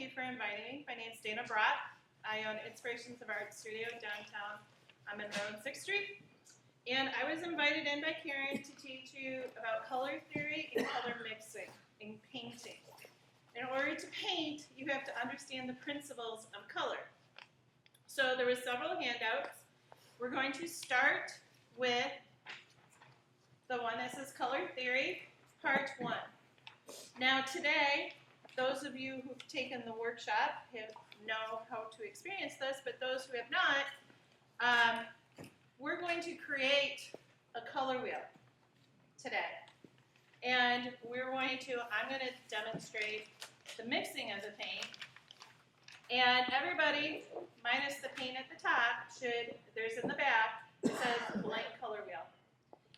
you for inviting me. My name's Dana Brott. I own Inspirations of Art Studio downtown. I'm in Maryland 6th Street. And I was invited in by Karen to teach you about color theory and color mixing in painting. In order to paint, you have to understand the principles of color. So there were several handouts. We're going to start with the one that says Color Theory, Part 1. Now today, those of you who've taken the workshop know how to experience this, but those who have not, we're going to create a color wheel today. And I'm going to demonstrate the mixing of the paint. And everybody, minus the paint at the top, there's in the back, it says blank color wheel.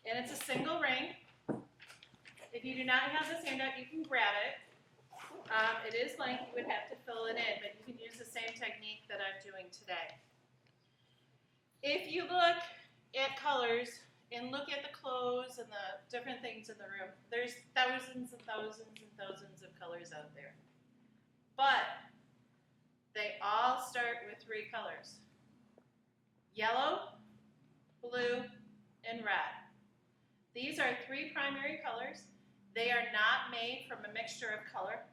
And it's a single ring. If you do not have this handout, you can grab it. It is blank, you would have to fill it in, but you can use the same technique that I'm doing today. If you look at colors and look at the clothes and the different things in the room, there's thousands and thousands and thousands of colors out there. But they all start with 3 colors: yellow, blue, and red. These are 3 primary colors. They are not made from a mixture of color.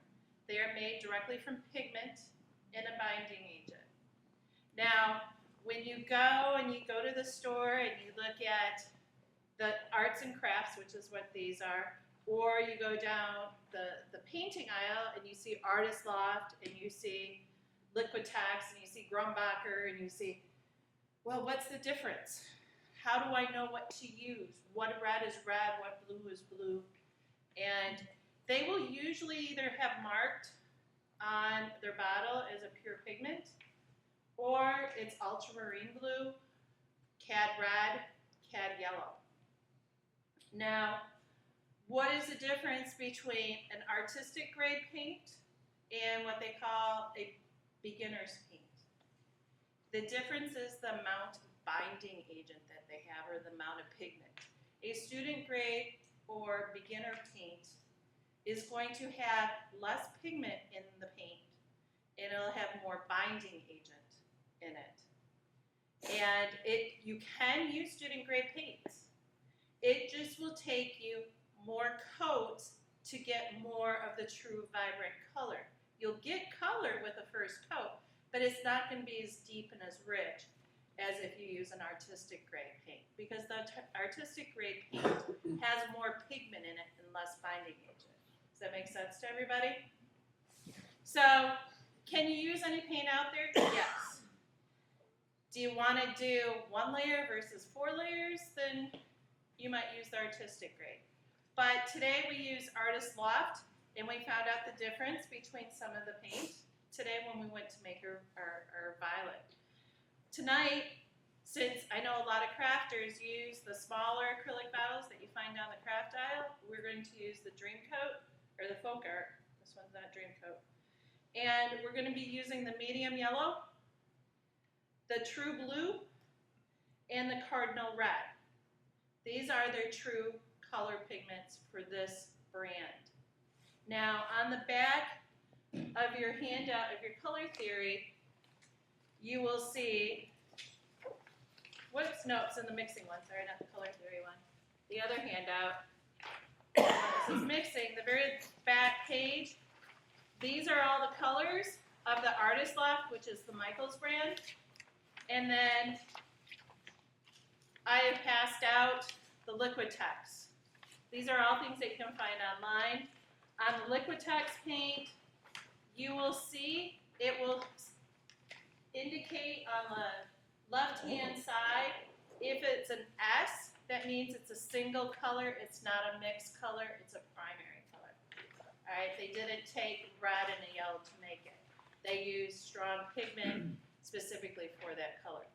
They are made directly from pigment and a binding agent. Now, when you go to the store and you look at the arts and crafts, which is what these are, or you go down the painting aisle and you see Artist Loft and you see Liquitex and you see Grumbacher and you see, well, what's the difference? How do I know what to use? What red is red, what blue is blue? And they will usually either have marked on their bottle as a pure pigment, or it's ultramarine blue, cad red, cad yellow. Now, what is the difference between an artistic grade paint and what they call a beginner's paint? The difference is the amount of binding agent that they have, or the amount of pigment. A student grade or beginner paint is going to have less pigment in the paint, and it'll have more binding agent in it. And you can use student grade paints. It just will take you more coats to get more of the true vibrant color. You'll get color with the first coat, but it's not going to be as deep and as rich as if you use an artistic grade paint, because the artistic grade paint has more pigment in it and less binding agent. Does that make sense to everybody? So, can you use any paint out there? Yes. Do you want to do 1 layer versus 4 layers? Then you might use the artistic grade. But today we use Artist Loft, and we found out the difference between some of the paint today when we went to make our violet. Tonight, since I know a lot of crafters use the smaller acrylic bottles that you find down the craft aisle, we're going to use the Dream Coat, or the Folk Art. This one's not Dream Coat. And we're going to be using the medium yellow, the true blue, and the cardinal red. These are their true color pigments for this brand. Now, on the back of your handout of your color theory, you will see, no, it's in the mixing one, sorry, not the color theory one. The other handout, this is mixing, the very back page. These are all the colors of the Artist Loft, which is the Michaels brand. And then I have passed out the Liquitex. These are all things that you can find online. On the Liquitex paint, you will see it will indicate on the left-hand side if it's an S, that means it's a single color, it's not a mixed color, it's a primary color. All right, they didn't take red and a yellow to make it. They used strong pigment specifically for that color.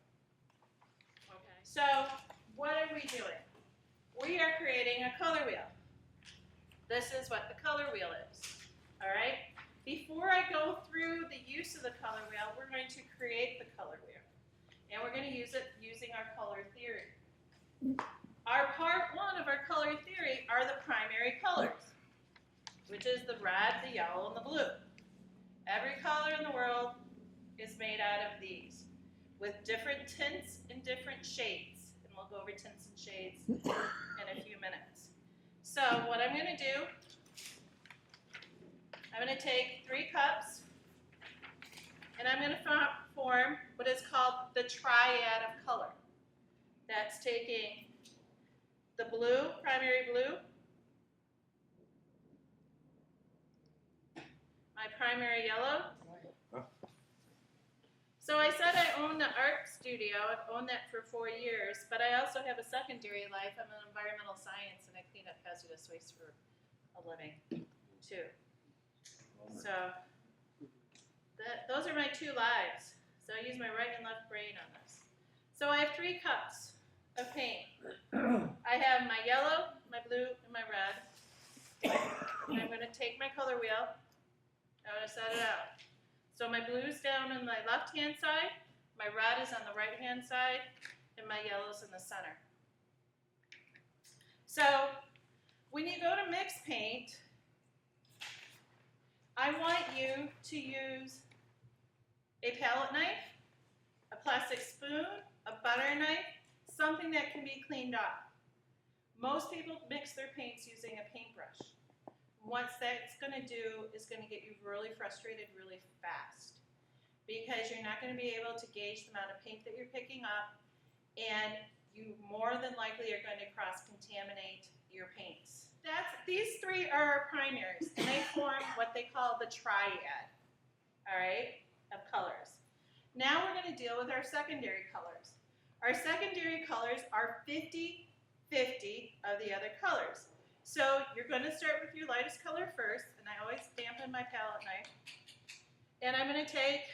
Okay, so what are we doing? We are creating a color wheel. This is what the color wheel is. All right, before I go through the use of the color wheel, we're going to create the color wheel. And we're going to use it using our color theory. Our part 1 of our color theory are the primary colors, which is the red, the yellow, and the blue. Every color in is made out of these with different tints and different shades. And we'll go over tints and shades in a few minutes. So what I'm going to do, I'm going to take 3 cups and I'm going to form what is called the triad of color. That's taking the blue, primary blue, my primary yellow. So I said I own the art studio. I've owned that for 4 years, but I also have a secondary life. I'm in environmental science and I clean up hazardous waste for a living too. So those are my 2 lives. So I use my right and left brain on this. So I have 3 cups of paint. I have my yellow, my blue, and my red. And I'm going to take my color wheel. I'm going to set it out. So my blue's down on my left-hand side, my red is on the right-hand side, and my yellow's in the center. So when you go to mix paint, I want you to use a palette knife, a plastic spoon, a butter knife, something that can be cleaned off. Most people mix their paints using a paintbrush. What that's going to do is going to get you really frustrated really fast because you're not going to be able to gauge the amount of paint that you're picking up, and you more than likely are going to cross-contaminate your paints. These 3 are our primaries, and they form what they call the triad, all right, of colors. Now we're going to deal with our secondary colors. Our secondary colors are 50-50 of the other colors. So you're going to start with your lightest color first, and I always dampen my palette knife. And I'm going to take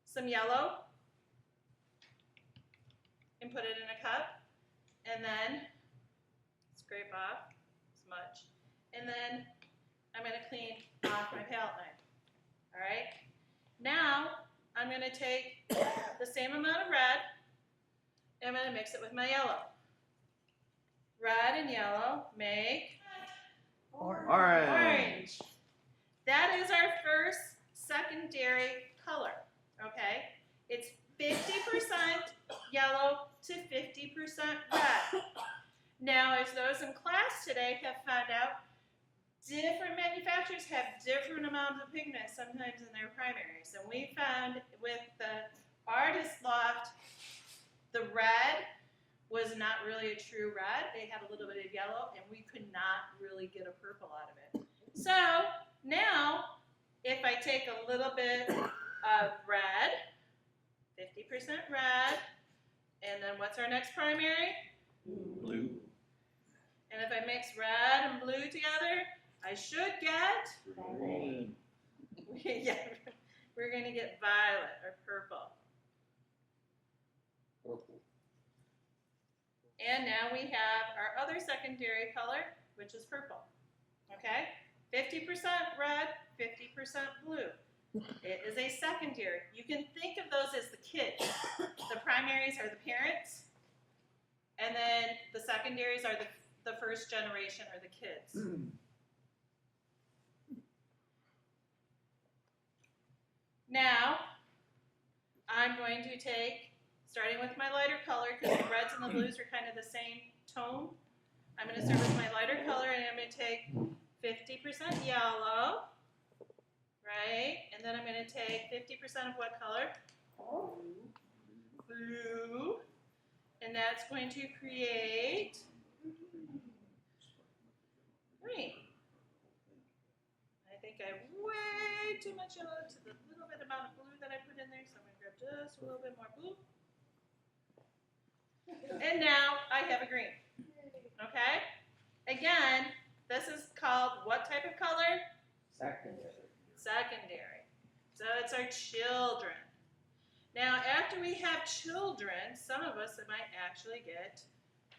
some yellow and put it in a cup, and then scrape off smudge. And then I'm going to clean off my palette knife. All right? Now I'm going to take the same amount of red, and I'm going to mix it with my yellow. Red and yellow make orange. That is our first secondary color, okay? It's 50% yellow to 50% red. Now, as those in class today have found out, different manufacturers have different amounts of pigment sometimes in their primaries. And we found with the Artist Loft, the red was not really a true red. They had a little bit of yellow, and we could not really get a purple out of it. So now, if I take a little bit of red, 50% red, and then what's our next primary? Blue. And if I mix red and blue together, I should get Green. yeah, we're going to get violet or purple. Purple. And now we have our other secondary color, which is purple. Okay? 50% red, 50% blue. It is a secondary. You can think of those as the kids. The primaries are the parents, and then the secondaries are the first generation or the kids. Now, I'm going to take, starting with my lighter color, because the reds and the blues are kind of the same tone. I'm going to start with my lighter color, and I'm going to take 50% yellow, right? And then I'm going to take 50% of what color? Blue. And that's going to create green. I think I have way too much yellow to the little bit amount of blue that I put in there, so I'm going to grab just a little bit more blue. And now I have a green. Okay? Again, this is called what type of color? Secondary. Secondary. So it's our children. Now, after we have children, some of us might actually get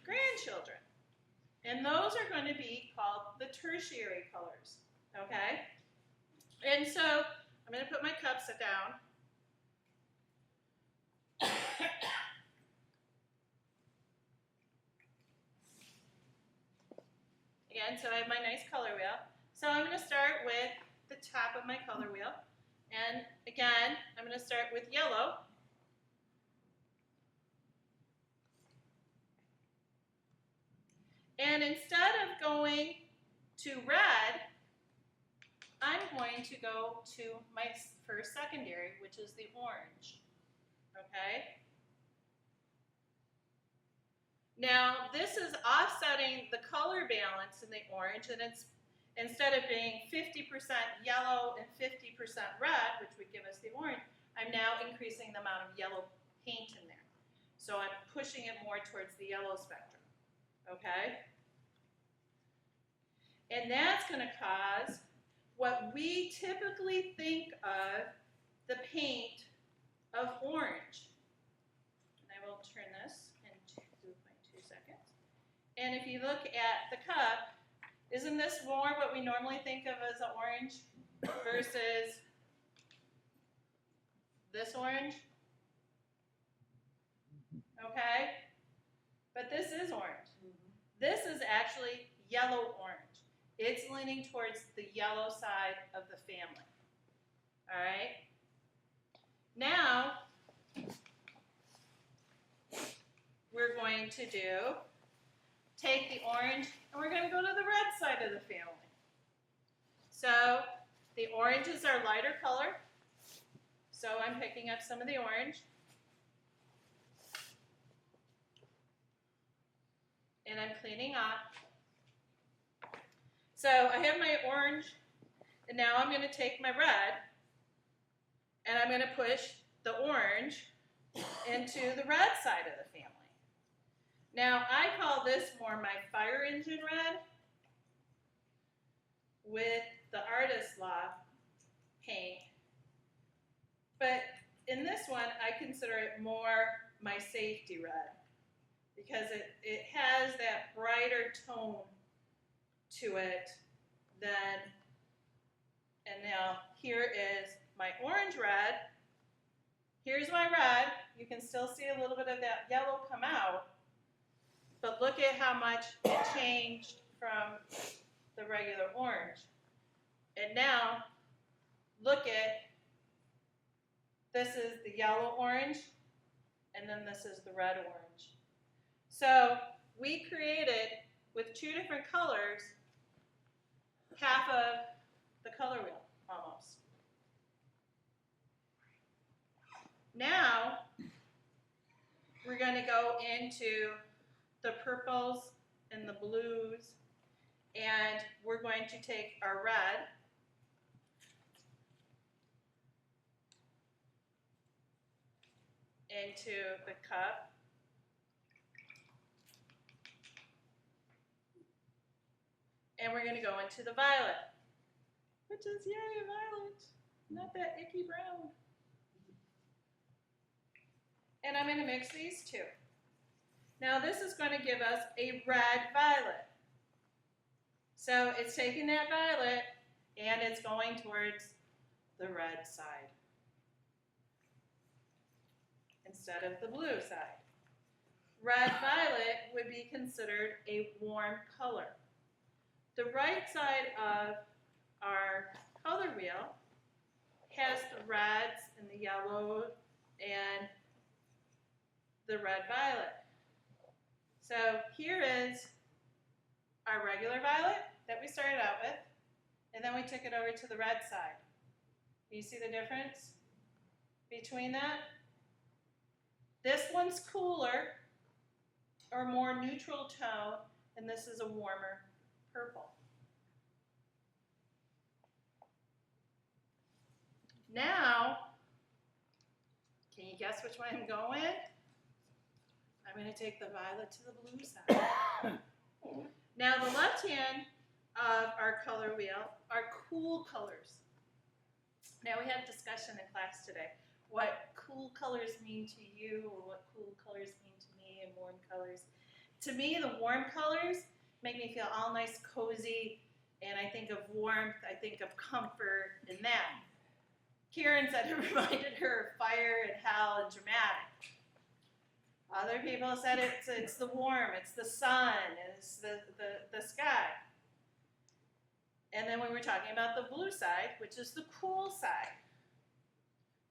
grandchildren. And those are going to be called the tertiary colors. Okay? And so I'm going to put my cups down. Again, so I have my nice color wheel. So I'm going to start with the top of my color wheel. And again, I'm going to start with yellow. And instead of going to red, I'm going to go to my first secondary, which is the orange. Okay? Now, this is offsetting the color balance in the orange, and it's instead of being 50% yellow and 50% red, which would give us the orange, I'm now increasing the amount of yellow paint in there. So I'm pushing it more towards the yellow spectrum. Okay? And that's going to cause what we typically think of the paint of orange. And I will turn this into my 2 seconds. And if you look at the cup, isn't this more what we normally think of as an orange versus this orange? Okay? But this is orange. This is actually yellow orange. It's leaning towards the yellow side of the family. All right? Now, we're going to take the orange and we're going to go to the red side of the family. So the oranges are lighter color. So I'm picking up some of the orange. And I'm cleaning up. So I have my orange, and now I'm going to take my red, and I'm going to push the orange into the red side of the family. Now I call this more my fire engine red with the Artist Law paint. But in this one, I consider it more my safety red because it has that brighter tone to it than, and now here is my orange red. Here's my red. You can still see a little bit of that yellow come out, but look at how much it changed from the regular orange. And now, look at, this is the yellow orange, and then this is the red orange. So we created, with 2 different colors, half of the color wheel, almost. Now, we're going to go into the purples and the blues, and we're going to take our red into the cup. And we're going to go into the violet, which is, yay, violet, not that icky brown. And I'm going to mix these 2. Now this is going to give us a red violet. So it's taking that violet and it's going towards the red side instead of the blue side. Red-violet would be considered a warm color. The right side of our color wheel has the reds and the yellow and the red-violet. So here is our regular violet that we started out with, and then we took it over to the red side. Do you see the difference between that? This one's cooler or more neutral tone, and this is a warmer purple. Now, can you guess which way I'm going? I'm going to take the violet to the blue side. Now, the left hand of our color wheel are cool colors. Now, we had a discussion in class today. What cool colors mean to you, or what cool colors mean to me, and warm colors. To me, the warm colors make me feel all nice, cozy, and I think of warmth, I think of comfort and that. Karen said it reminded her of fire and hell and dramatic. Other people said it's the warm, it's the sun, it's the sky. And then we were talking about the blue side, which is the cool side.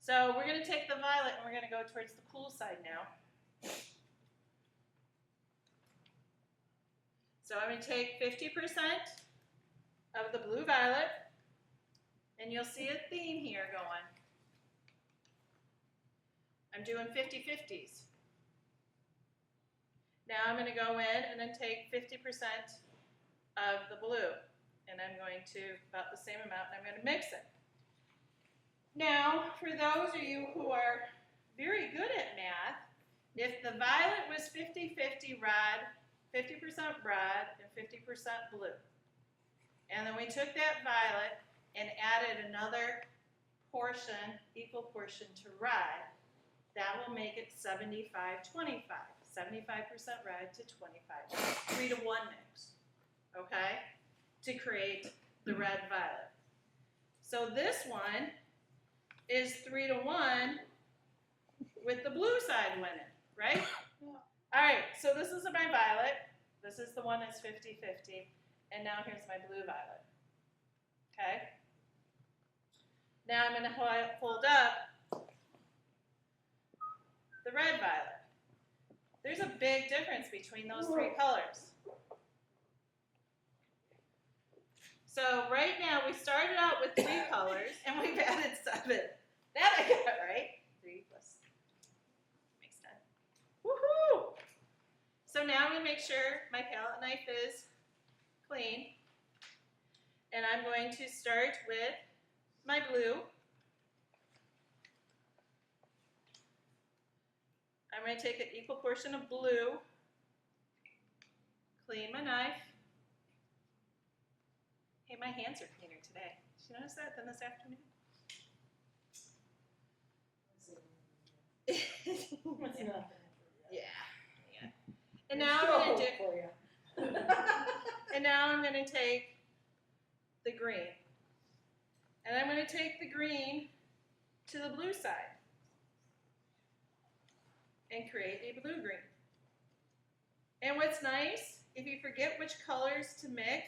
So we're going to take the violet and we're going to go towards the cool side now. So I'm going to take 50% of the blue violet, and you'll see a theme here going. I'm doing 50-50s. Now I'm going to go in and then take 50% of the blue, and I'm going to about the same amount, and I'm going to mix it. Now, for those of you who are very good at math, if the violet was 50-50 red, 50% red, and 50% blue, and then we took that violet and added another portion, equal portion to red, that will make it 75-25. 75% red to 25. 3-to-1 mix, okay, to create the red violet. So this one is 3-to-1 with the blue side winning, right? All right, so this is my violet. This is the one that's 50-50. And now here's my blue violet, okay? Now I'm going to hold up the red violet. There's a big difference between those three colors. So right now we started out with 3 colors and we've added 7. That I got right. 3 plus makes 10. Woohoo! So now I'm going to make sure my palette knife is clean. And I'm going to start with my blue. I'm going to take an equal portion of blue, clean my knife. Hey, my hands are cleaner today. Did you notice that than this afternoon? Yeah. And now I'm going to do. And now I'm going to take the green. And I'm going to take the green to the blue side and create a blue-green. And what's nice, if you forget which colors to mix,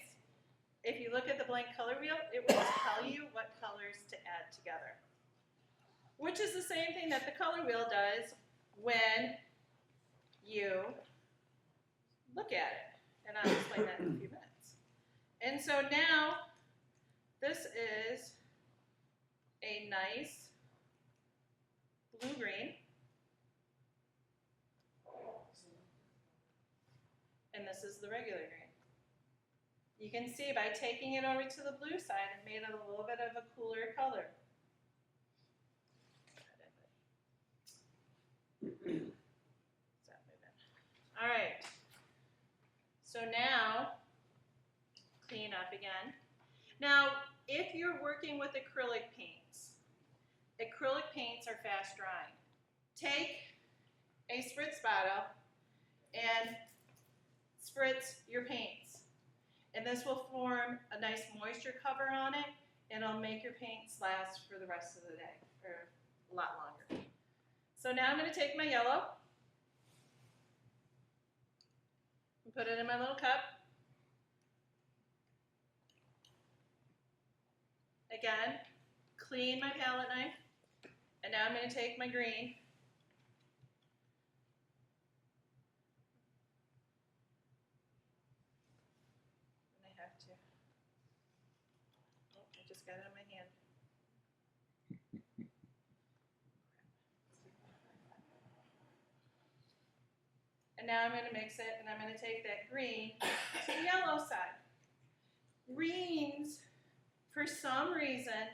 if you look at the blank color wheel, it will tell you what colors to add together. Which is the same thing that the color wheel does when you look at it. And I'll explain that in a few minutes. And so now, this is a nice blue-green. And this is the regular green. You can see by taking it over to the blue side, it made it a little bit of a cooler color. All right. So now, clean up again. Now, if you're working with acrylic paints are fast drying. Take a spritz bottle and spritz your paints. And this will form a nice moisture cover on it, and it'll make your paints last for the rest of the day, or a lot longer. So now I'm going to take my yellow and put it in my little cup. Again, clean my palette knife, and now I'm going to take my green. I just got it in my hand. And now I'm going to mix it, and I'm going to take that green to the yellow side. Greens, for some reason,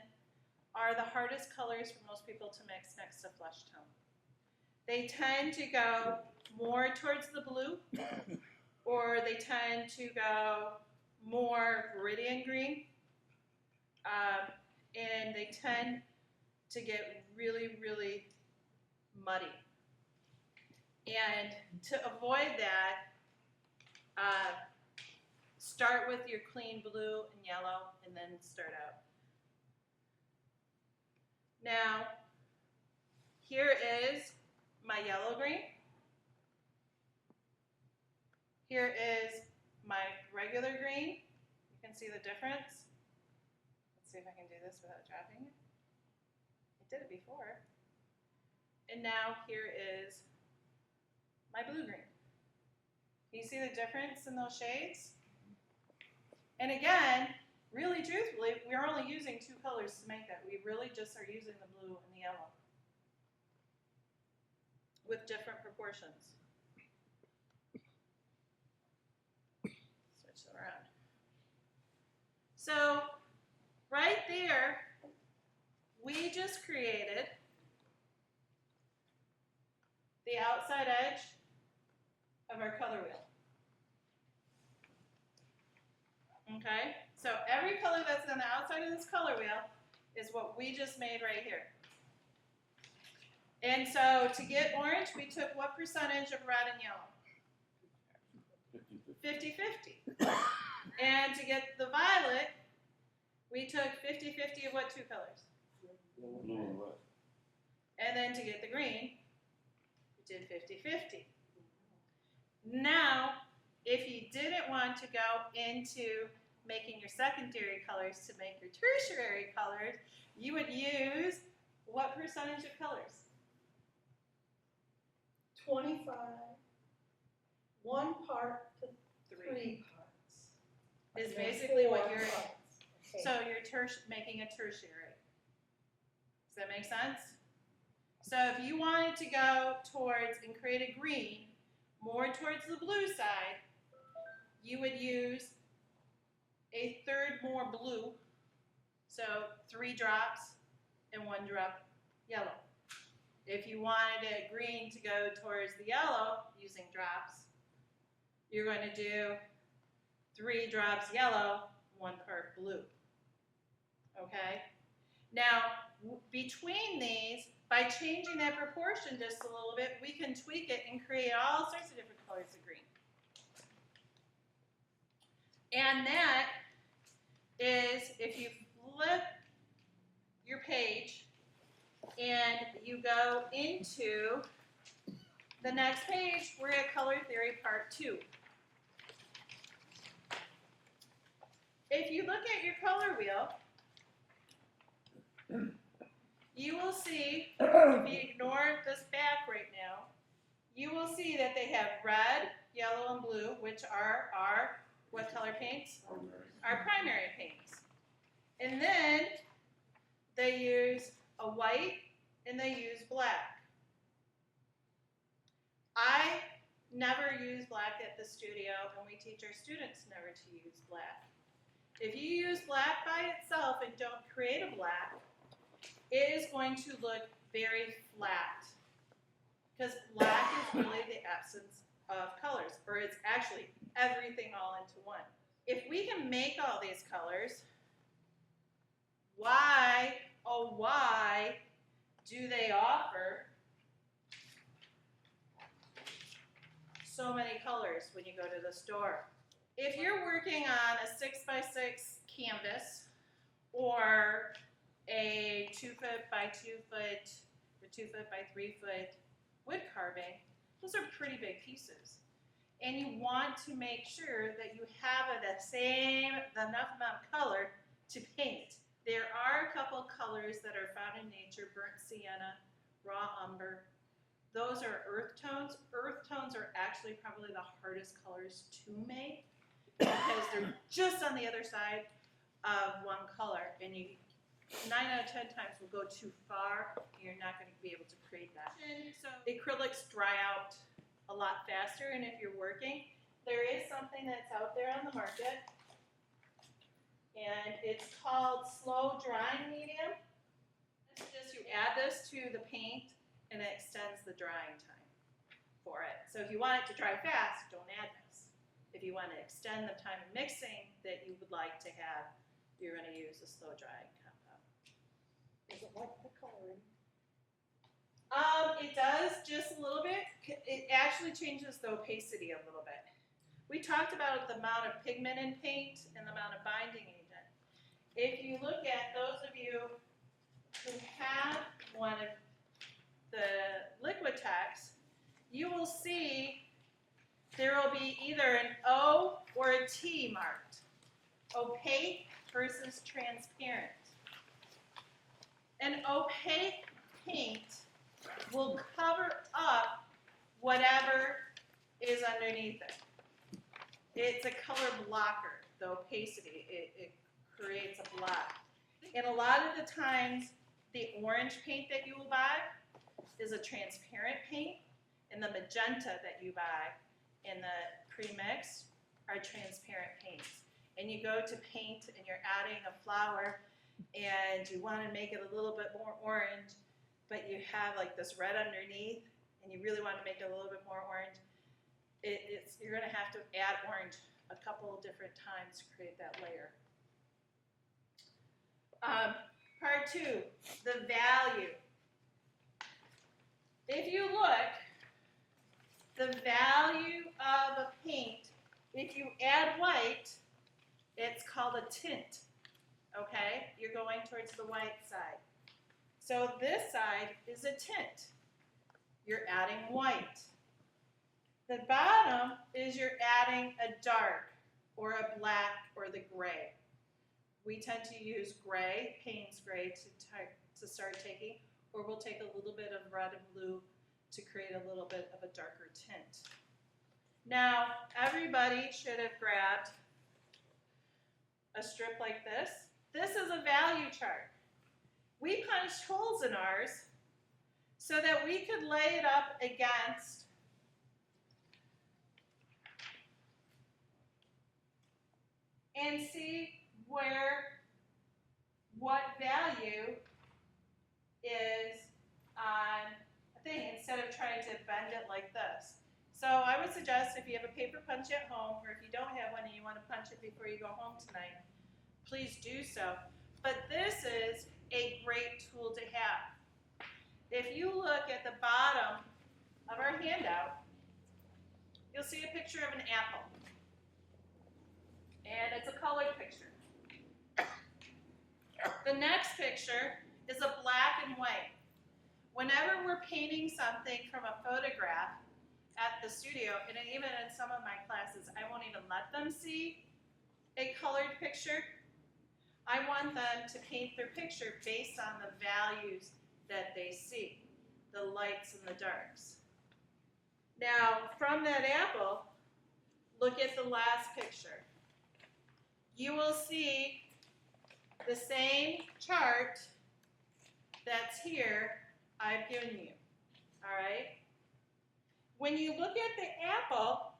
are the hardest colors for most people to mix next to flesh tone. They tend to go more towards the blue, or they tend to go more viridian green, and they tend to get really, really muddy. And to avoid that, start with your clean blue and yellow, and then start out. Now, here is my yellow green. Here is my regular green. You can see the difference. Let's see if I can do this without dropping it. I did it before. And now here is my blue-green. Can you see the difference in those shades? And again, really truthfully, we're only using 2 colors to make that. We really just are using the blue and the yellow with different proportions. Switch it around. So right there, we just created the outside edge of our color wheel. Okay, so every color that's on the outside of this color wheel is what we just made right here. And so to get orange, we took what percentage of red and yellow? 50-50. And to get the violet, we took 50-50 of what 2 colors? Blue and red. And then to get the green, we did 50-50. Now, if you didn't want to go into making your secondary colors to make your tertiary colors, you would use what percentage of colors? 25, 1 part to 3 parts. Is And then basically what 4 you're, parts. Okay. so you're making a tertiary. Does that make sense? So if you wanted to go towards and create a green, more towards the blue side, you would use a third more blue, so 3 drops and 1 drop yellow. If you wanted a green to go towards the yellow using drops, you're going to do 3 drops yellow, 1 part blue. Okay? Now, between these, by changing that proportion just a little bit, we can tweak it and create all sorts of different colors of green. And that is, if you flip your page and you go into the next page, we're at Color Theory Part 2. If you look at your color wheel, you will see, if you ignore this back right now, you will see that they have red, yellow, and blue, which are our, what color paints? Our primary paints. And then they use a white and they use black. I never use black at the studio, and we teach our students never to use black. If you use black by itself and don't create a black, it is going to look very flat, because black is really the absence of colors, or it's actually everything all into one. If we can make all these colors, why, oh why, do they offer so many colors when you go to the store? If you're working on a 6x6 canvas, or a 2-foot by 2-foot, or 2-foot by 3-foot wood carving, those are pretty big pieces. And you want to make sure that you have enough amount of color to paint. There are a couple colors that are found in nature, burnt sienna, raw umber. Those are earth tones. Earth tones are actually probably the hardest colors to make because they're just on the other side of one color, and you 9 out of 10 times will go too far, and you're not going to be able to create that. So acrylics dry out a lot faster, and if you're working, there is something that's out there on the market, and it's called slow drying medium. It's just you add this to the paint, and it extends the drying time for it. So if you want it to dry fast, don't add this. If you want to extend the time of mixing that you would like to have, you're going to use a slow drying compound. Is it like the coloring? It does just a little bit. It actually changes the opacity a little bit. We talked about the amount of pigment in paint and the amount of binding agent. If you look at those of you who have one of the Liquitex, you will see there will be either an O or a T marked. Opaque versus transparent. An opaque paint will cover up whatever is underneath it. It's a color blocker, the opacity. It creates a block. And a lot of the times, the orange paint that you will buy is a transparent paint, and the magenta that you buy in the pre-mix are transparent paints. And you go to paint and you're adding a flower and you want to make it a little bit more orange, but you have like this red underneath and you really want to make it a little bit more orange. You're going to have to add orange a couple of different times to create that layer. Part 2, the value. If you look, the value of a paint, if you add white, it's called a tint, okay? You're going towards the white side. So this side is a tint. You're adding white. The bottom is you're adding a dark or a black or the gray. We tend to use gray, Payne's gray, to start taking, or we'll take a little bit of red and blue to create a little bit of a darker tint. Now, everybody should have grabbed a strip like this. This is a value chart. We punched holes in ours so that we could lay it up against and see what value is on a thing instead of trying to bend it like this. So I would suggest if you have a paper punch at home, or if you don't have one and you want to punch it before you go home tonight, please do so. But this is a great tool to have. If you look at the bottom of our handout, you'll see a picture of an apple. And it's a colored picture. The next picture is a black and white. Whenever we're painting something from a photograph at the studio, and even in some of my classes, I won't even let them see a colored picture. I want them to paint their picture based on the values that they see, the lights and the darks. Now, from that apple, look at the last picture. You will see the same chart that's here I've given you, all right? When you look at the apple,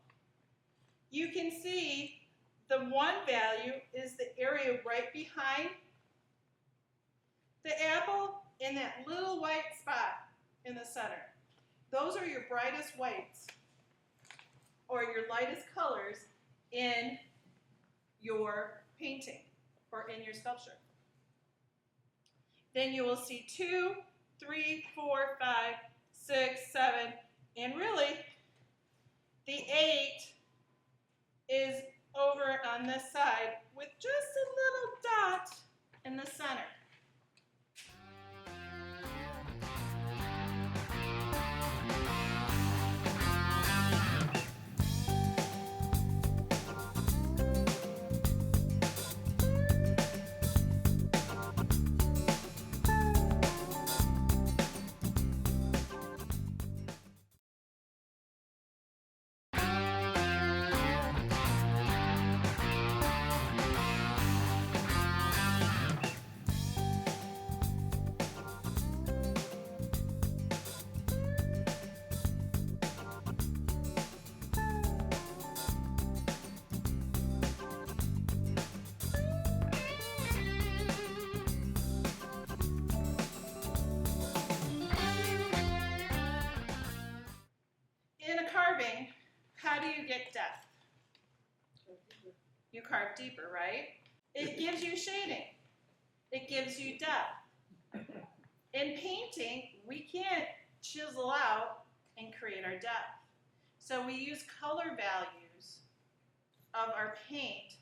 you can see the one value is the area right behind the apple and that little white spot in the center. Those are your brightest whites or your lightest colors in your painting or in your sculpture. Then you will see 2, 3, 4, 5, 6, 7, and really the 8 is over on this side with just a little dot in the center. Carving, how do you get depth? You carve deeper, right? It gives you shading. It gives you depth. In painting, we can't chisel out and create our depth. So we use color values of our paint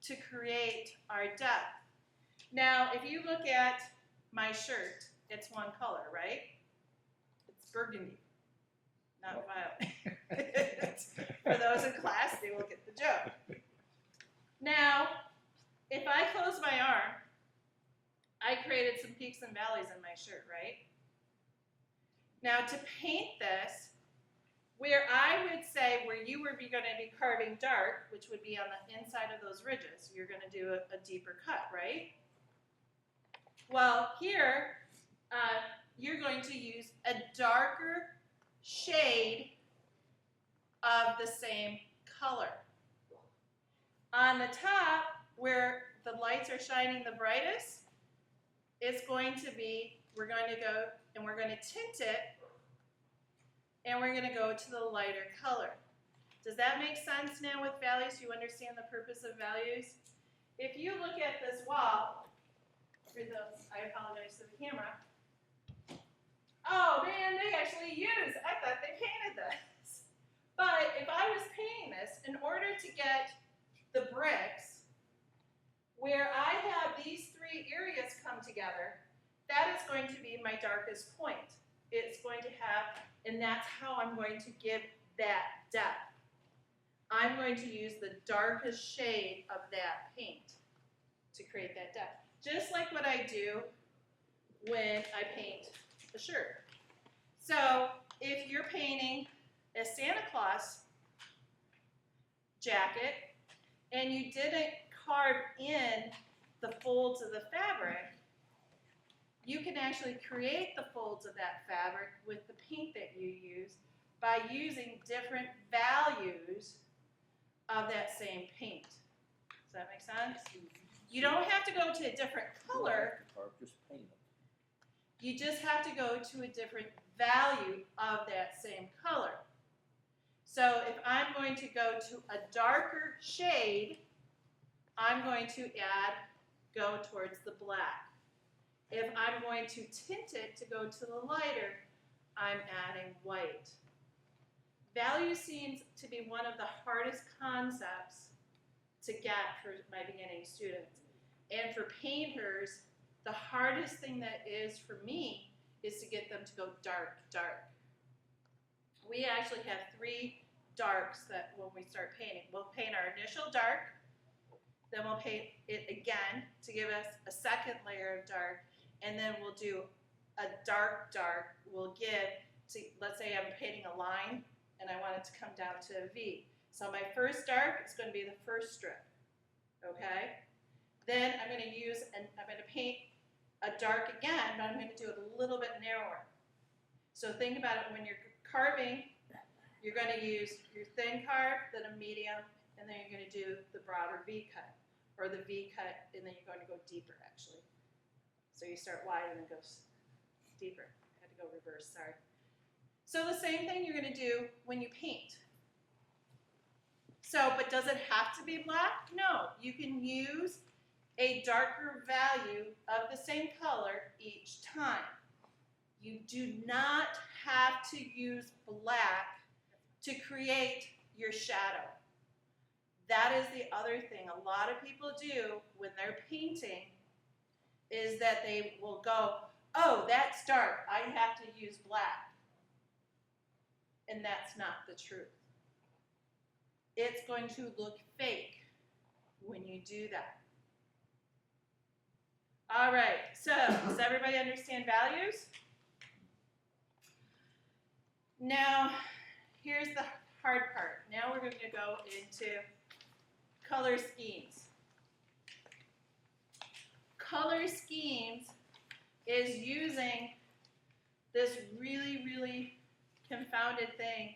to create our depth. Now, if you look at my shirt, it's one color, right? It's burgundy, not violet. For those in class, they will get the joke. Now, if I close my arm, I created some peaks and valleys in my shirt, right? Now to paint this, where I would say where you were going to be carving dark, which would be on the inside of those ridges, you're going to do a deeper cut, right? Well, here, you're going to use a darker shade of the same color. On the top, where the lights are shining the brightest, it's going to be, we're going to go and we're going to tint it, and we're going to go to the lighter color. Does that make sense now with values? Do you understand the purpose of values? If you look at this wall, for those, I apologize to the camera. Oh man, they actually used, I thought they painted this. But if I was painting this, in order to get the bricks, where I have these three areas come together, that is going to be my darkest point. It's going to have, and that's how I'm going to give that depth. I'm going to use the darkest shade of that paint to create that depth. Just like what I do when I paint a shirt. So if you're painting a Santa Claus jacket and you didn't carve in the folds of the fabric, you can actually create the folds of that fabric with the paint that you use by using different values of that same paint. Does that make sense? You don't have to go to a different color. Just paint them. You just have to go to a different value of that same color. So if I'm going to go to a darker shade, I'm going to go towards the black. If I'm going to tint it to go to the lighter, I'm adding white. Value seems to be one of the hardest concepts to get for my beginning students. And for painters, the hardest thing that is for me is to get them to go dark, dark. We actually have 3 darks that when we start painting. We'll paint our initial dark, then we'll paint it again to give us a second layer of dark, and then we'll do a dark, dark. We'll give, let's say I'm painting a line, and I want it to come down to a V. So my first dark is going to be the first strip, okay? Then I'm going to paint a dark again, but I'm going to do it a little bit narrower. So think about it when you're carving, you're going to use your thin carve, then a medium, and then you're going to do the broader V cut, or the V cut, and then you're going to go deeper actually. So you start wide and then go deeper. I had to go reverse, sorry. So the same thing you're going to do when you paint. So, but does it have to be black? No, you can use a darker value of the same color each time. You do not have to use black to create your shadow. That is the other thing a lot of people do when they're painting is that they will go, oh, that's dark, I have to use black. And that's not the truth. It's going to look fake when you do that. All right, so does everybody understand values? Now, here's the hard part. Now we're going to go into color schemes. Color schemes is using this really, really confounded thing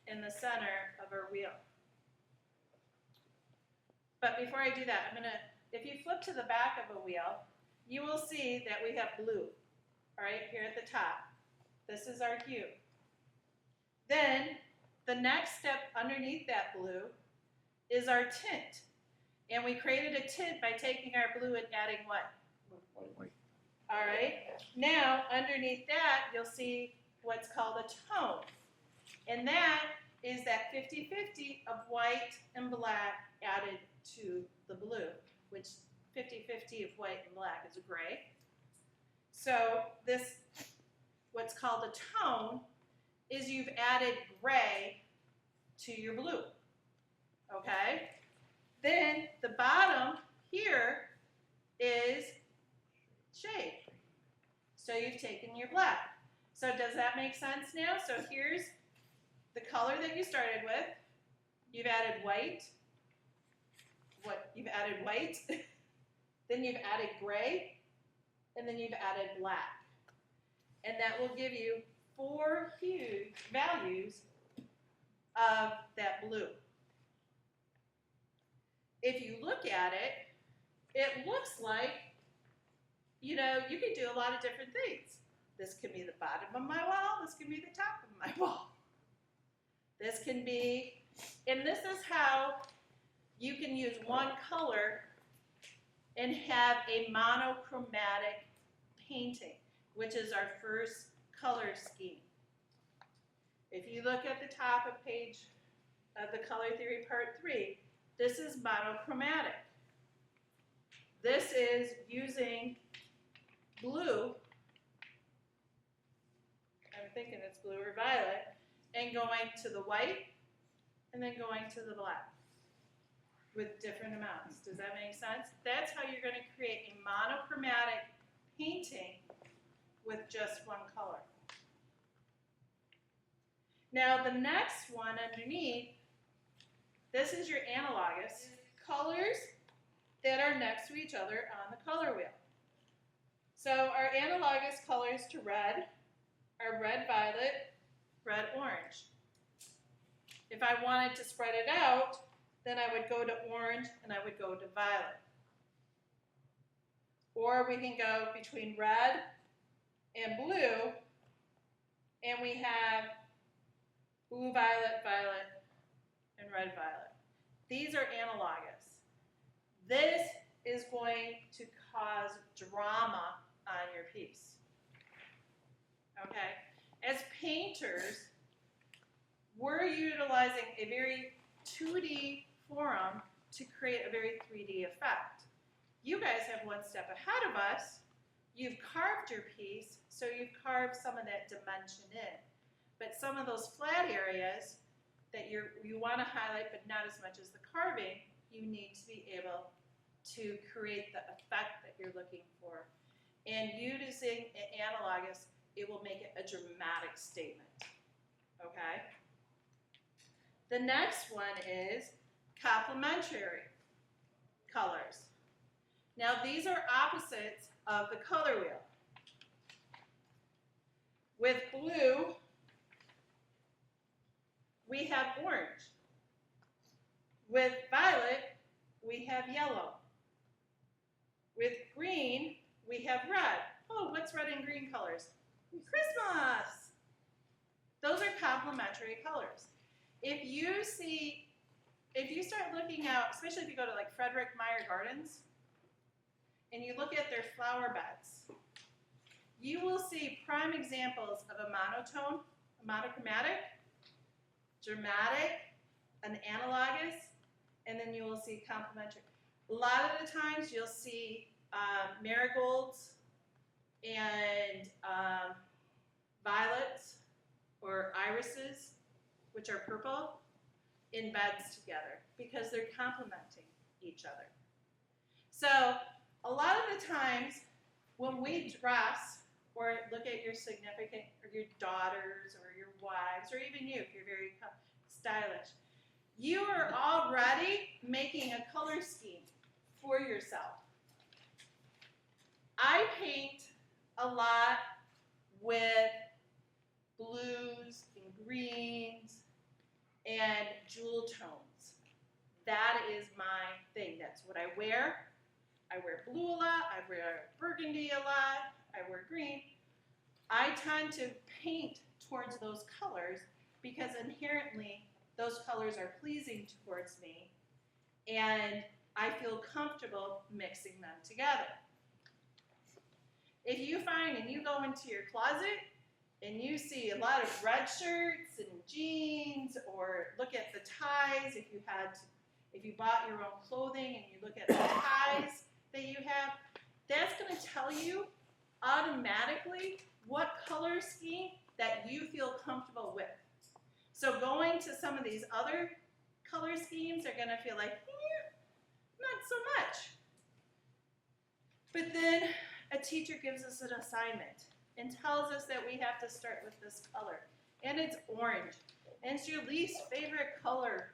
in the center of our wheel. But before I do that, if you flip to the back of a wheel, you will see that we have blue, all right, here at the top. This is our hue. Then the next step underneath that blue is our tint. And we created a tint by taking our blue and adding what? White. All right. Now, underneath that, you'll see what's called a tone. And that is that 50-50 of white and black added to the blue, which 50-50 of white and black is gray. So this, what's called a tone, is you've added gray to your blue, okay? Then the bottom here is shade. So you've taken your black. So does that make sense now? So here's the color that you started with. You've added white. You've added white. Then you've added gray. And then you've added black. And that will give you 4 hues, values of that blue. If you look at it, it looks like, you can do a lot of different things. This can be the bottom of my wall. This can be the top of my wall. This can be, and this is how you can use one color and have a monochromatic painting, which is our first color scheme. If you look at the top of page of the color theory part 3, this is monochromatic. This is using blue, I'm thinking it's blue or violet, and going to the white, and then going to the black with different amounts. Does that make sense? That's how you're going to create a monochromatic painting with just one color. Now the next one underneath, this is your analogous colors that are next to each other on the color wheel. So our analogous colors to red are red, violet, red, orange. If I wanted to spread it out, then I would go to orange and I would go to violet. Or we can go between red and blue, and we have blue, violet, violet, and red, violet. These are analogous. This is going to cause drama on your piece. Okay? As painters, we're utilizing a very 2D forum to create a very 3D effect. You guys have one step ahead of us. You've carved your piece, so you've carved some of that dimension in. But some of those flat areas that you want to highlight, but not as much as the carving, you need to be able to create the effect that you're looking for. And using an analogous, it will make it a dramatic statement. Okay? The next one is complementary colors. Now these are opposites of the color wheel. With blue, we have orange. With violet, we have yellow. With green, we have red. Oh, what's red and green colors? Christmas! Those are complementary colors. If you start looking out, especially if you go to like Frederick Meyer Gardens, and you look at their flower beds, you will see prime examples of a monotone, a monochromatic, dramatic, an analogous, and then you will see complementary. A lot of the times you'll see marigolds and violets or irises, which are purple, in beds together because they're complementing each other. So a lot of the times when we dress or look at your significant or your daughters or your wives or even you if you're very stylish, you are already making a color scheme for yourself. I paint a lot with blues and greens and jewel tones. That is my thing. That's what I wear. I wear blue a lot. I wear burgundy a lot. I wear green. I tend to paint towards those colors because inherently those colors are pleasing towards me and I feel comfortable mixing them together. If you find and you go into your closet and you see a lot of red shirts and jeans, or look at the ties, if you bought your own clothing and you look at the ties that you have, that's going to tell you automatically what color scheme that you feel comfortable with. So going to some of these other color schemes are going to feel like, not so much. But then a teacher gives us an assignment, and tells us that we have to start with this color. And it's orange. And it's your least favorite color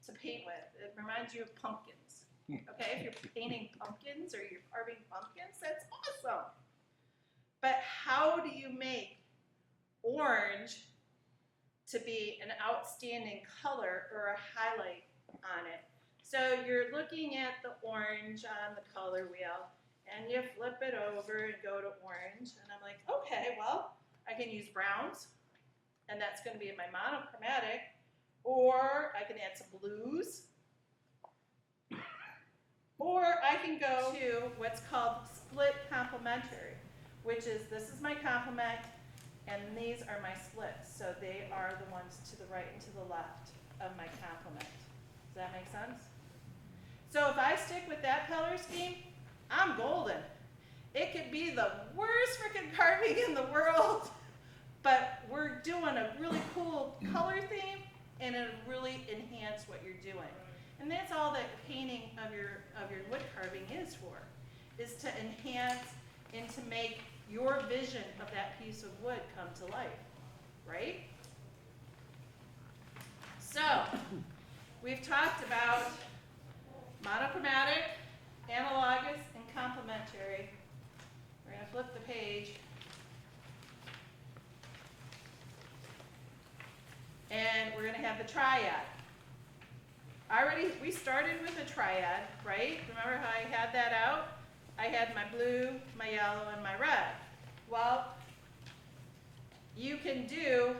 to paint with. It reminds you of pumpkins. Okay, if you're painting pumpkins or you're carving pumpkins, that's awesome. But how do you make orange to be an outstanding color or a highlight on it? So you're looking at the orange on the color wheel, and you flip it over and go to orange, and I'm like, okay, well, I can use browns, and that's going to be my monochromatic, or I can add some blues, or I can go to what's called split complementary, which is this is my complement, and these are my splits. So they are the ones to the right and to the left of my complement. Does that make sense? So if I stick with that color scheme, I'm golden. It could be the worst freaking carving in the world, but we're doing a really cool color theme, and it'll really enhance what you're doing. And that's all that painting of your wood carving is for, is to enhance and to make your vision of that piece of wood come to life, right? So, we've talked about monochromatic, analogous, and complementary. We're going to flip the page. And we're going to have the triad. We started with a triad, right? Remember how I had that out? I had my blue, my yellow, and my red. Well, you can do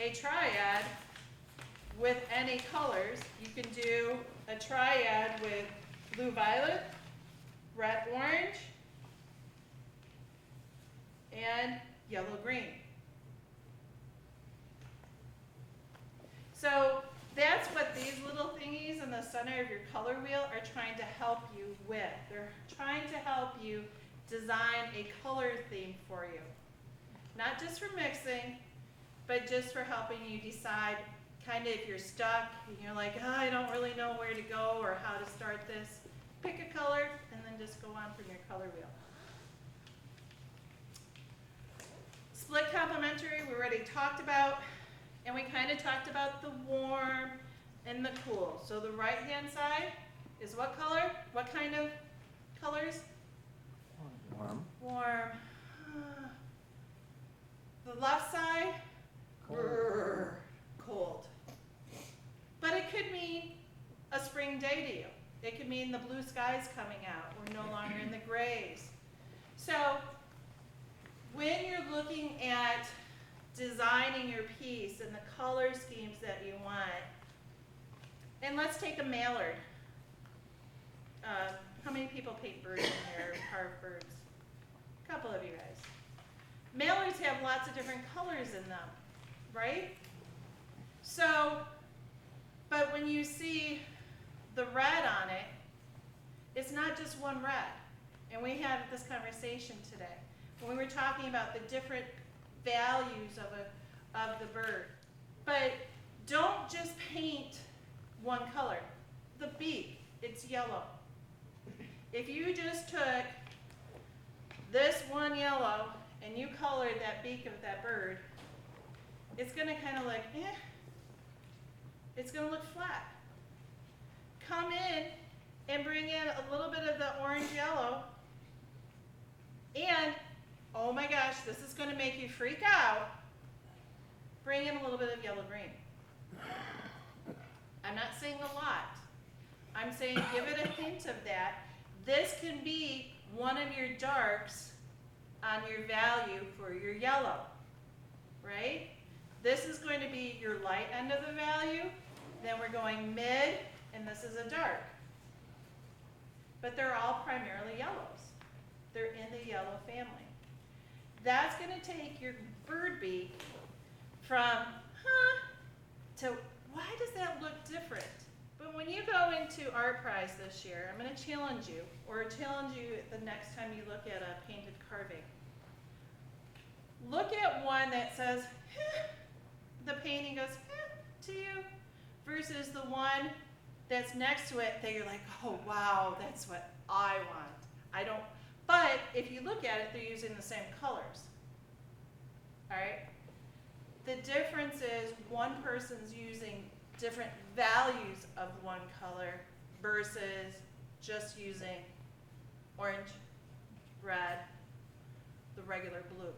a triad with any colors. You can do a triad with blue-violet, red-orange, and yellow-green. So that's what these little thingies in the center of your color wheel are trying to help you with. They're trying to help you design a color theme for you. Not just for mixing, but just for helping you decide kind of if you're stuck and you're like, oh, I don't really know where to go or how to start this. Pick a color and then just go on from your color wheel. Split complementary we already talked about. And we kind of talked about the warm and the cool. So the right-hand side is what color? What kind of colors? Warm. Warm. The left side? Cold. Cold. But it could mean a spring day to you. It could mean the blue sky's coming out. We're no longer in the grays. So when you're looking at designing your piece and the color schemes that you want. And let's take a mallard. How many people paint birds in here, carve birds? A couple of you guys. Mallards have lots of different colors in them, right? So, but when you see the red on it, it's not just one red. And we had this conversation today when we were talking about the different values of the bird. But don't just paint one color. The beak, it's yellow. If you just took this one yellow and you colored that beak of that bird, it's going to kind of like, it's going to look flat. Come in and bring in a little bit of the orange yellow, and oh my gosh, this is going to make you freak out. Bring in a little bit of yellow-green. I'm not saying a lot. I'm saying give it a hint of that. This can be one of your darks on your value for your yellow, right? This is going to be your light end of the value. Then we're going mid, and this is a dark. But they're all primarily yellows. They're in the yellow family. That's going to take your bird beak from, to why does that look different? But when you go into Art Prize this year, I'm going to challenge you, or challenge you the next time you look at a painted carving. Look at one that says, the painting goes to you, versus the one that's next to it that you're like, oh wow, that's what I want. I don't. But if you look at it, they're using the same colors. difference is one person's using different values of one color versus just using orange, red, the regular blue.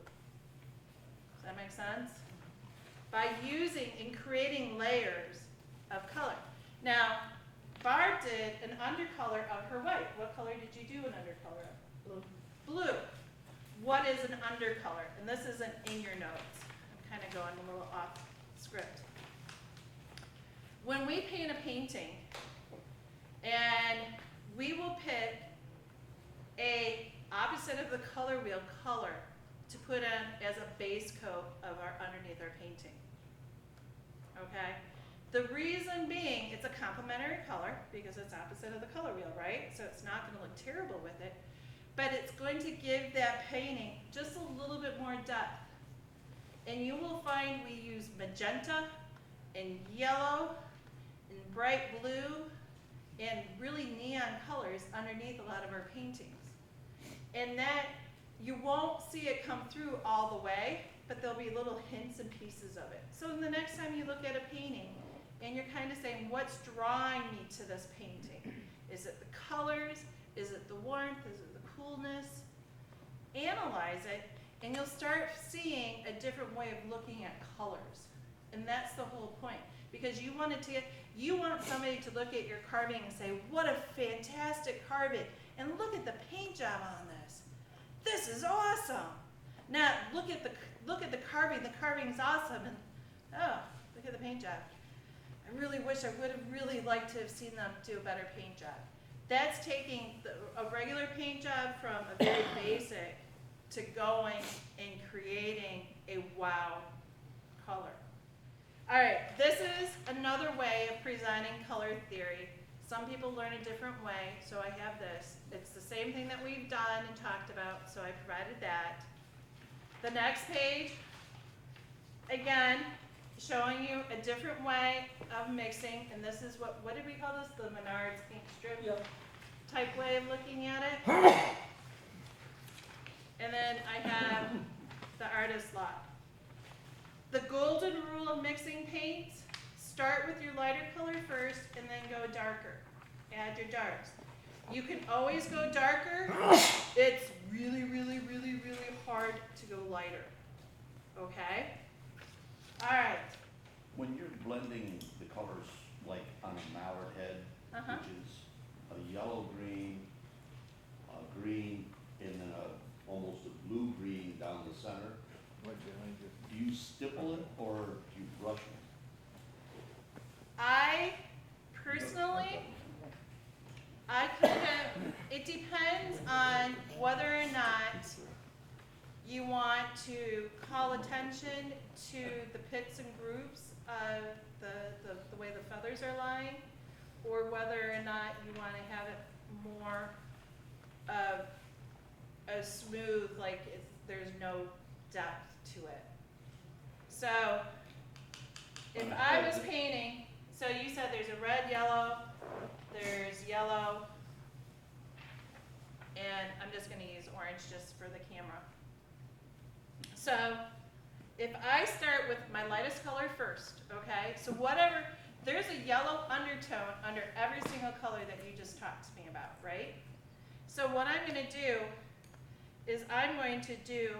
Does that make sense? By using and creating layers of color. Now, Barb did an undercolor of her white. What color did you do an undercolor of? Blue. Blue. What is an undercolor? And this isn't in your notes. I'm kind of going a little off script. When we paint a painting, and we will pick a opposite of the color wheel color to put in as a base coat of our underneath our painting. Okay? The reason being, it's a complementary color because it's opposite of the color wheel, right? So it's not going to look terrible with it, but it's going to give that painting just a little bit more depth. And you will find we use magenta and yellow and bright blue and really neon colors underneath a lot of our paintings. And that, you won't see it come through all the way, but there'll be little hints and pieces of it. So the next time you look at a painting, and you're kind of saying, what's drawing me to this painting? Is it the colors? Is it the warmth? Is it the coolness? Analyze it, and you'll start seeing a different way of looking at colors. And that's the whole point. Because you want somebody to look at your carving and say, what a fantastic carving. And look at the paint job on this. This is awesome. Now look at the carving. The carving's awesome. And oh, look at the paint job. I really wish I would have really liked to have seen them do a better paint job. That's taking a regular paint job from a very basic to going and creating a wow color. All right, this is another way of presenting color theory. Some people learn a different way, so I have this. It's the same thing that we've done and talked about, so I provided that. The next page, again, showing you a different way of mixing, and this is what did we call this? The Menards ink strip type way of looking at it. And then I have the artist lot. The golden rule of mixing paints, start with your lighter color first and then go darker. Add your darks. You can always go darker. It's really, really, really, really hard to go lighter. Okay? All right. When you're blending the colors, like on a mallard head, which is a yellow green, a green, and then almost a blue green down the center, Right behind you. do you stipple it or do you brush it? I personally, it depends on whether or not you want to call attention to the pits and grooves of the way the feathers are lying, or whether or not you want to have it more of a smooth, like there's no depth to it. So if I was painting, so you said there's a red, yellow, there's yellow, and I'm just going to use orange just for the camera. So if I start with my lightest color first, okay, so whatever, there's a yellow undertone under every single color that you just talked to me about, right? So what I'm going to do is I'm going to do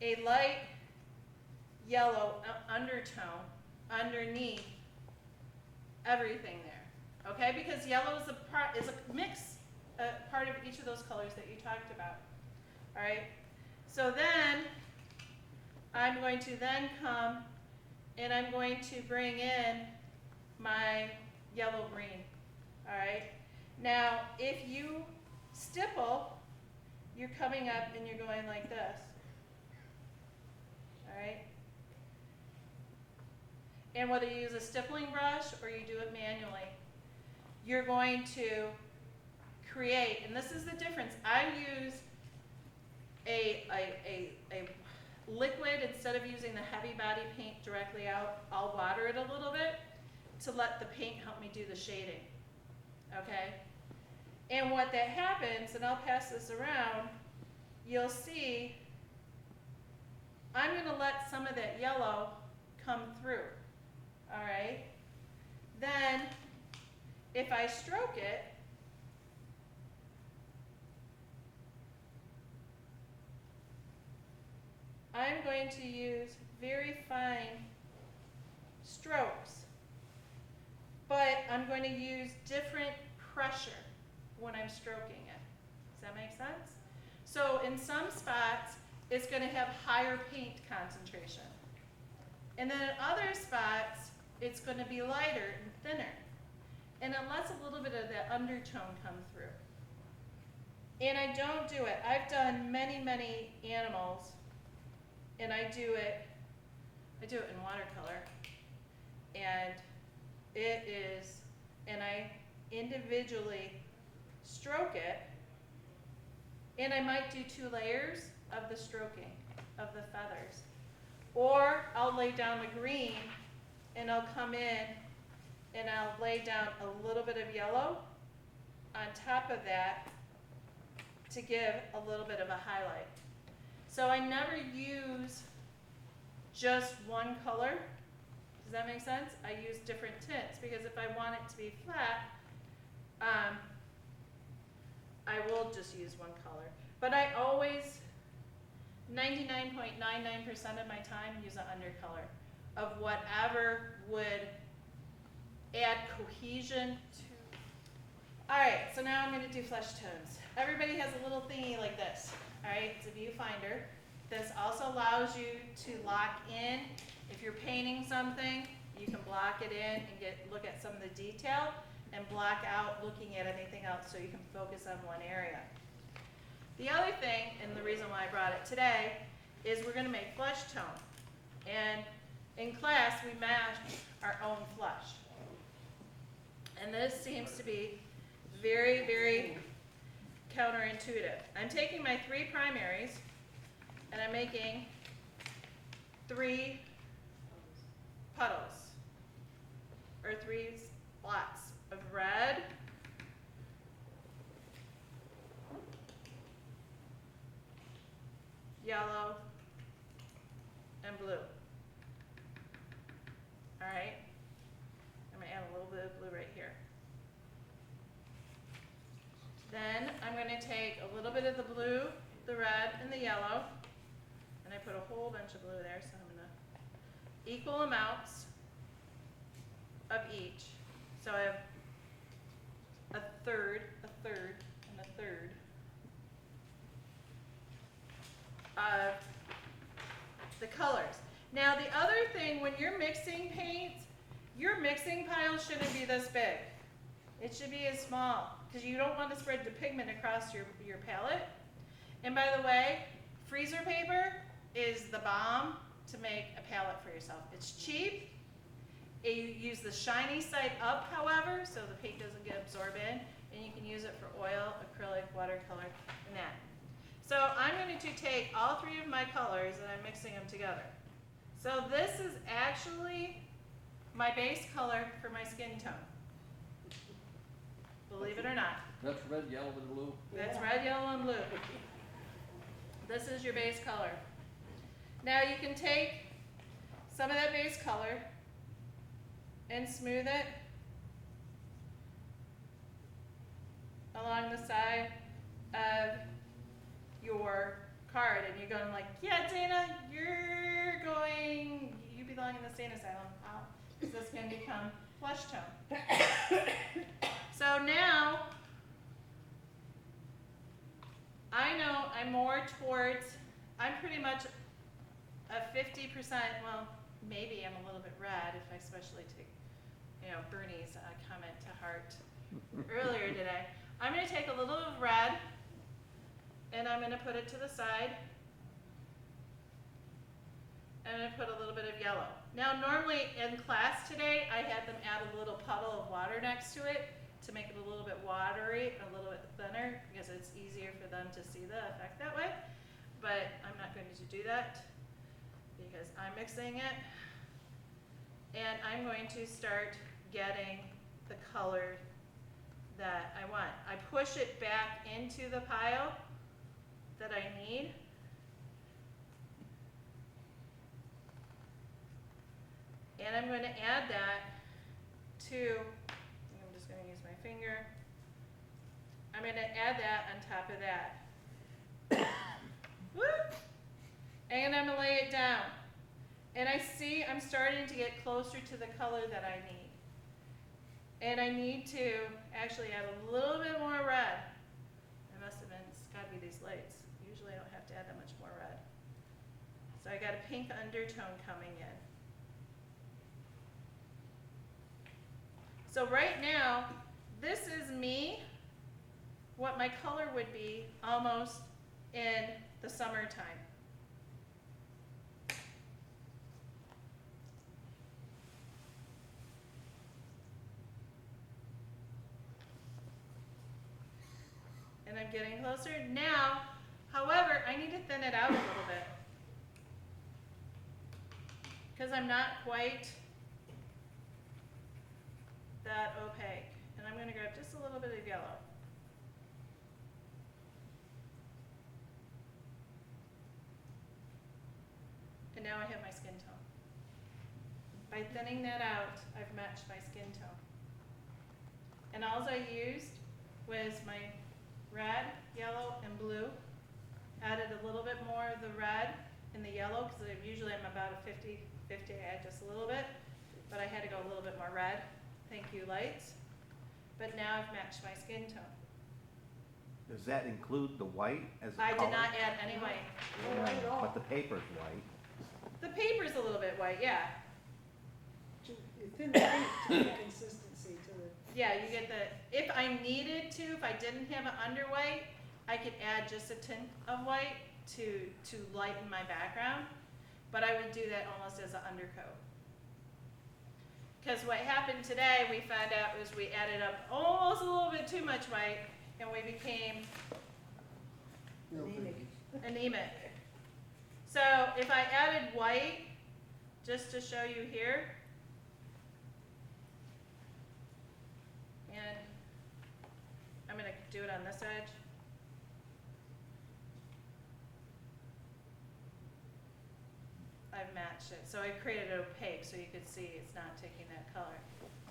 a light yellow undertone underneath everything there, okay? Because yellow is a mix, part of each of those colors that you talked about, all right? So then I'm going to then come and I'm going to bring in my yellow green, all right? Now, if you stipple, you're coming up and you're going like this, all right? And whether you use a stippling brush or you do it manually, you're going to create, and this is the difference. I use a liquid instead of using the heavy body paint directly out. I'll water it a little bit to let the paint help me do the shading, okay? And what that happens, and I'll pass this around, you'll see I'm going to let some of that yellow come through, all right? Then, if I stroke it, I'm going to use very fine strokes, but I'm going to use different pressure when I'm stroking it. Does that make sense? So in some spots, it's going to have higher paint concentration. And then in other spots, it's going to be lighter and thinner. And it lets a little bit of that undertone come through. And I don't do it. I've done many, many animals, and I do it in watercolor. And it is, and I individually stroke it, and I might do 2 layers of the stroking of the feathers. Or I'll lay down the green, and I'll come in, and I'll lay down a little bit of yellow on top of that to give a little bit of a highlight. So I never use just one color. Does that make sense? I use different tints because if I want it to be flat, I will just use one color. But I always, 99.99% of my time, use an undercolor of whatever would add cohesion to. All right, so now I'm going to do flesh tones. Everybody has a little thingy like this. All right, it's a viewfinder. This also allows you to lock in. If you're painting something, you can block it in and look at some of the detail and block out looking at anything else so you can focus on one area. The other thing, and the reason why I brought it today, is we're going to make flesh tone. And in class, we match our own flesh. And this seems to be very, very counterintuitive. I'm taking my 3 primaries, and I'm making 3 puddles, or 3 spots of red, yellow, and blue. All right? I'm going to add a little bit of blue right here. Then I'm going to take a little bit of the blue, the red, and the yellow, and I put a whole bunch of blue there, so I'm going to equal amounts of each. So I have a third, and a third of the colors. Now the other thing, when you're mixing paints, your mixing pile shouldn't be this big. It should be as small, because you don't want to spread the pigment across your palette. And by the way, freezer paper is the bomb to make a palette for yourself. It's cheap. You use the shiny side up, however, so the paint doesn't get absorbed in, and you can use it for oil, acrylic, watercolor, and that. So I'm going to take all 3 of my colors and I'm mixing them together. So this is actually my base color for my skin tone. Believe it or not. That's red, yellow, and blue? That's red, yellow, and blue. This is your base color. Now you can take some of that base color and smooth it along the side of your card, and you're going like, yeah, Dana, you belong in the sane asylum. So this can become flesh tone. So now, I know I'm more towards, I'm pretty much a 50%, well, maybe I'm a little bit red if I especially take, Bernie's comment to heart earlier today. I'm going to take a little of red, and I'm going to put it to the side. I'm going to put a little bit of yellow. Now, normally in class today, I had them add a little puddle of water next to it to make it a little bit watery, a little bit thinner, because it's easier for them to see the effect that way. But I'm not going to do that because I'm mixing it. And I'm going to start getting the color that I want. I push it back into the pile that I need. And I'm going to add that to, I'm just going to use my finger. I'm going to add that on top of that. Woo! And I'm going to lay it down. And I see I'm starting to get closer to the color that I need. And I need to actually add a little bit more red. It must have been, it's got to be these lights. Usually I don't have to add that much more red. So I got a pink undertone coming in. So right now, this is me, what my color would be almost in the summertime. And I'm getting closer. Now, however, I need to thin it out a little bit. Because I'm not quite that opaque. And I'm going to grab just a little bit of yellow. And now I have my skin tone. By thinning that out, I've matched my skin tone. And all I used was my red, yellow, and blue. Added a little bit more of the red and the yellow, because usually I'm about a 50-50, I add just a little bit. But I had to go a little bit more red. Thank you, lights. But now I've matched my skin tone. Does that include the white as a I color? did not add any white. No, not at all. But the paper's white. The paper's a little bit white, yeah. You thin the paint to get consistency to the. Yeah, you get the, if I needed to, if I didn't have an underwhite, I could add just a tint of white to lighten my background. But I would do that almost as an undercoat. Because what happened today, we found out, was we added up almost a little bit too much white, and we became anemic. So if I added white, just to show you here, and I'm going to do it on this edge. I've matched it. So I created it opaque so you could see it's not taking that color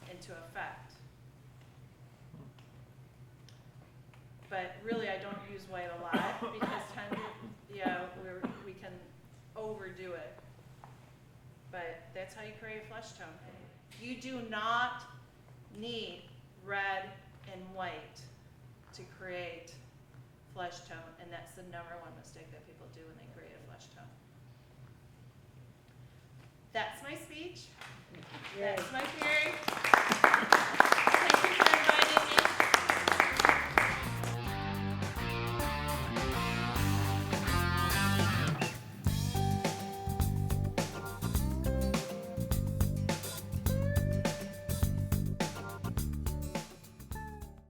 into effect. But really I don't use white a lot because we can overdo it. But that's how you create a flesh tone. You do not need red and white to create flesh tone, and that's the number one mistake that people do when they create a flesh tone. That's my speech. Yay. That's my theory.